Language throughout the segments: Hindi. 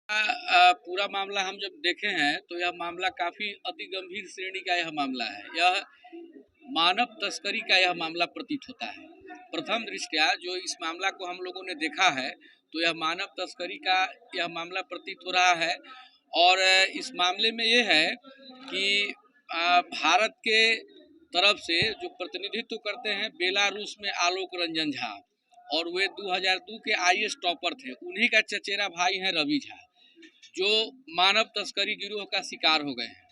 पूरा मामला हम जब देखे हैं तो यह मामला काफी अति गंभीर श्रेणी का यह मामला है। यह मानव तस्करी का यह मामला प्रतीत होता है। प्रथम दृष्टया जो इस मामला को हम लोगों ने देखा है तो यह मानव तस्करी का यह मामला प्रतीत हो रहा है। और इस मामले में ये है कि भारत के तरफ से जो प्रतिनिधित्व करते हैं बेलारूस में आलोक रंजन झा, और वे 2002 के IAS टॉपर थे। उन्हीं का चचेरा भाई है रवि झा, जो मानव तस्करी गिरोह का शिकार हो गए हैं।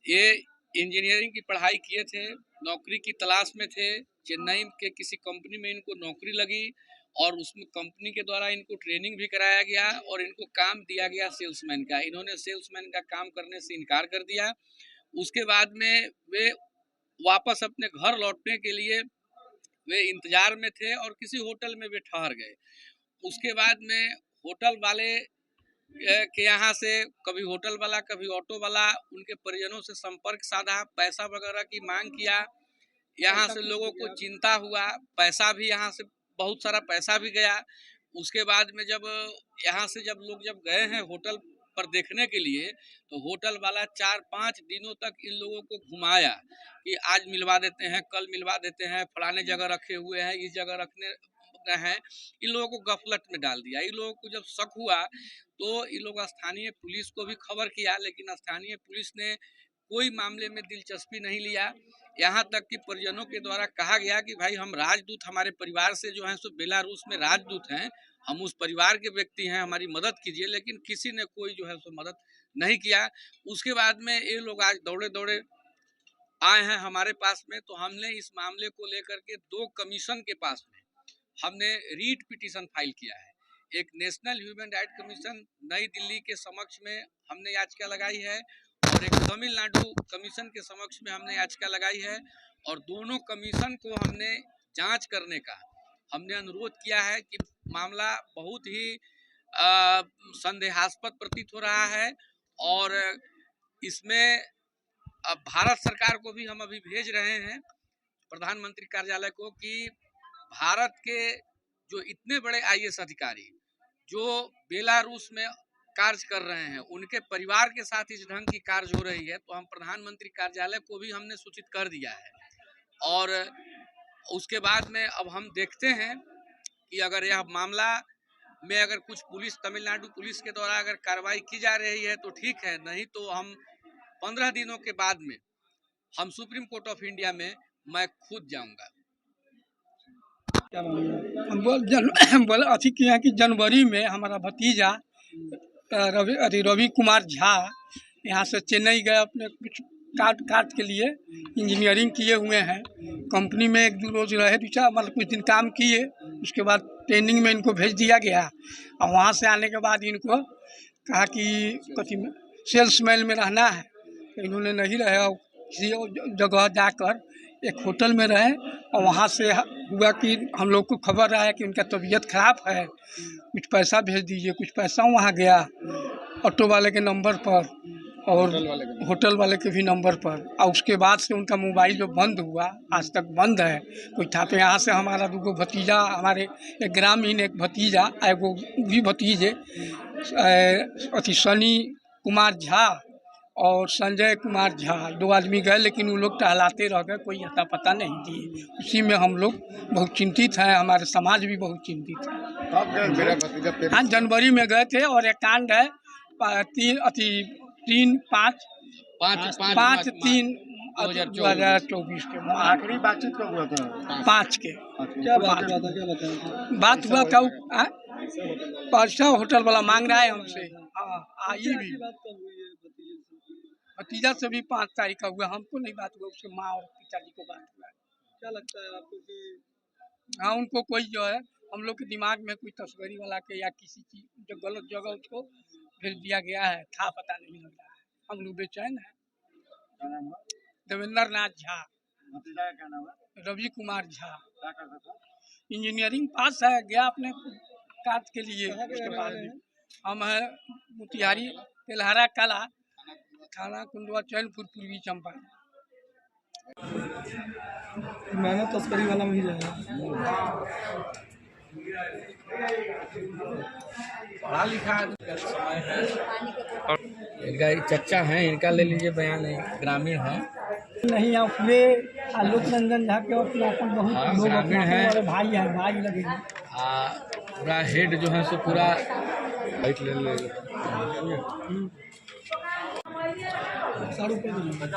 ये इंजीनियरिंग की पढ़ाई किए थे, नौकरी की तलाश में थे। चेन्नई के किसी कंपनी में इनको नौकरी लगी और उसमें कंपनी के द्वारा इनको ट्रेनिंग भी कराया गया और इनको काम दिया गया सेल्समैन का। इन्होंने सेल्समैन का काम करने से इनकार कर दिया। उसके बाद में वे वापस अपने घर लौटने के लिए वे इंतजार में थे और किसी होटल में वे ठहर गए। उसके बाद में होटल वाले के यहाँ से कभी होटल वाला कभी ऑटो वाला उनके परिजनों से संपर्क साधा, पैसा वगैरह की मांग किया। यहाँ से लोगों को चिंता हुआ, पैसा भी यहाँ से बहुत सारा पैसा भी गया। उसके बाद में जब यहाँ से लोग गए हैं होटल पर देखने के लिए, तो होटल वाला 4-5 दिनों तक इन लोगों को घुमाया कि आज मिलवा देते हैं, कल मिलवा देते हैं, फलाने जगह रखे हुए हैं, इस जगह रखने हैं। इन लोगों को गफलत में डाल दिया। इन लोगों को जब शक हुआ तो इन लोग स्थानीय पुलिस को भी खबर किया, लेकिन स्थानीय पुलिस ने कोई मामले में दिलचस्पी नहीं लिया। यहाँ तक कि परिजनों के द्वारा कहा गया कि भाई हम राजदूत, हमारे परिवार से जो है सो बेलारूस में राजदूत हैं, हम उस परिवार के व्यक्ति हैं, हमारी मदद कीजिए। लेकिन किसी ने कोई जो है सो मदद नहीं किया। उसके बाद में ये लोग आज दौड़े दौड़े आए हैं हमारे पास में। तो हमने इस मामले को लेकर के 2 कमीशन के पास में हमने रीट पिटीशन फाइल किया है। एक नेशनल ह्यूमन राइट कमीशन नई दिल्ली के समक्ष में हमने याचिका लगाई है और एक तमिलनाडु कमीशन के समक्ष में हमने याचिका लगाई है। और दोनों कमीशन को हमने जांच करने का हमने अनुरोध किया है कि मामला बहुत ही संदेहास्पद प्रतीत हो रहा है। और इसमें भारत सरकार को भी हम अभी भेज रहे हैं, प्रधानमंत्री कार्यालय को, कि भारत के जो इतने बड़े IAS अधिकारी जो बेलारूस में कार्य कर रहे हैं, उनके परिवार के साथ इस ढंग की कार्य हो रही है, तो हम प्रधानमंत्री कार्यालय को भी हमने सूचित कर दिया है। और उसके बाद में अब हम देखते हैं कि अगर यह मामला में अगर कुछ पुलिस, तमिलनाडु पुलिस के द्वारा अगर कार्रवाई की जा रही है तो ठीक है, नहीं तो हम 15 दिनों के बाद में हम सुप्रीम कोर्ट ऑफ इंडिया में मैं खुद जाऊंगा। बोले अथी किया कि जनवरी में हमारा भतीजा रवि कुमार झा यहाँ से चेन्नई गए अपने कुछ काट के लिए। इंजीनियरिंग किए हुए हैं, कंपनी में 1-2 रोज रहे, मतलब कुछ दिन काम किए। उसके बाद ट्रेनिंग में इनको भेज दिया गया और वहाँ से आने के बाद इनको कहा कि कथी में सेल्समैन में रहना है, तो इन्होंने नहीं रहे और किसी जगह जाकर एक होटल में रहे। और वहाँ से हुआ कि हम लोग को खबर आया कि उनका तबीयत खराब है, कुछ पैसा भेज दीजिए। कुछ पैसा वहाँ गया ऑटो वाले के नंबर पर और होटल वाले के भी नंबर पर। और उसके बाद से उनका मोबाइल जो बंद हुआ, आज तक बंद है। कोई था तो यहाँ से हमारा 2 भतीजा, हमारे एक ग्रामीण एक भतीजा, एगो भी भतीजे अथी सनी कुमार झा और संजय कुमार झा, 2 आदमी गए, लेकिन वो लोग टहलाते रह गए, कोई अता पता नहीं दिए। उसी में हम लोग बहुत चिंतित हैं, हमारे समाज भी बहुत चिंतित है। हाँ, जनवरी में गए थे और एक कांड है 3/3/2024 के आखिरी बातचीत कब हुआ था? 5 के। क्या बात हुआ था पैसा होटल वाला मांग रहा है हमसे। हाँ, आइए भी भतीजा से भी 5 तारीख का हुआ, हमको नहीं बात हुआ, उसके माँ और पिताजी को बात हुआ। क्या लगता है आपको कि हाँ, उनको कोई जो है हम लोग के दिमाग में कोई तस्करी वाला के या किसी चीज जो गलत जगह उसको भेज दिया गया है, था पता नहीं लग रहा है। हम लोग बेचैन है। देवेंद्र नाथ झा। भतीजा का क्या नाम है? रवि कुमार झा। क्या करता था? इंजीनियरिंग पास है, गया अपने काज के लिए। उसके बाद में हम है मोतिहारी तेलहरा कला, थाना कुंडवा, चैनपुर, पूर्वी चंपारण। मैंने तस्करी वाला भी पढ़ा लिखा आदमी का समय है। इनका एक चच्चा है, इनका ले लीजिए बयान, है ग्रामीण है। नहीं अपने आलोक रंजन झा के अपना बहुत हाँ, लोग ग्रामीण अपना है। हमारे भाई है, भाई लगेंगे। पूरा हेड जो है सो पूरा लाइट ले ले 100 रुपये दीजिए।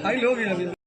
भाई लोग ही अभी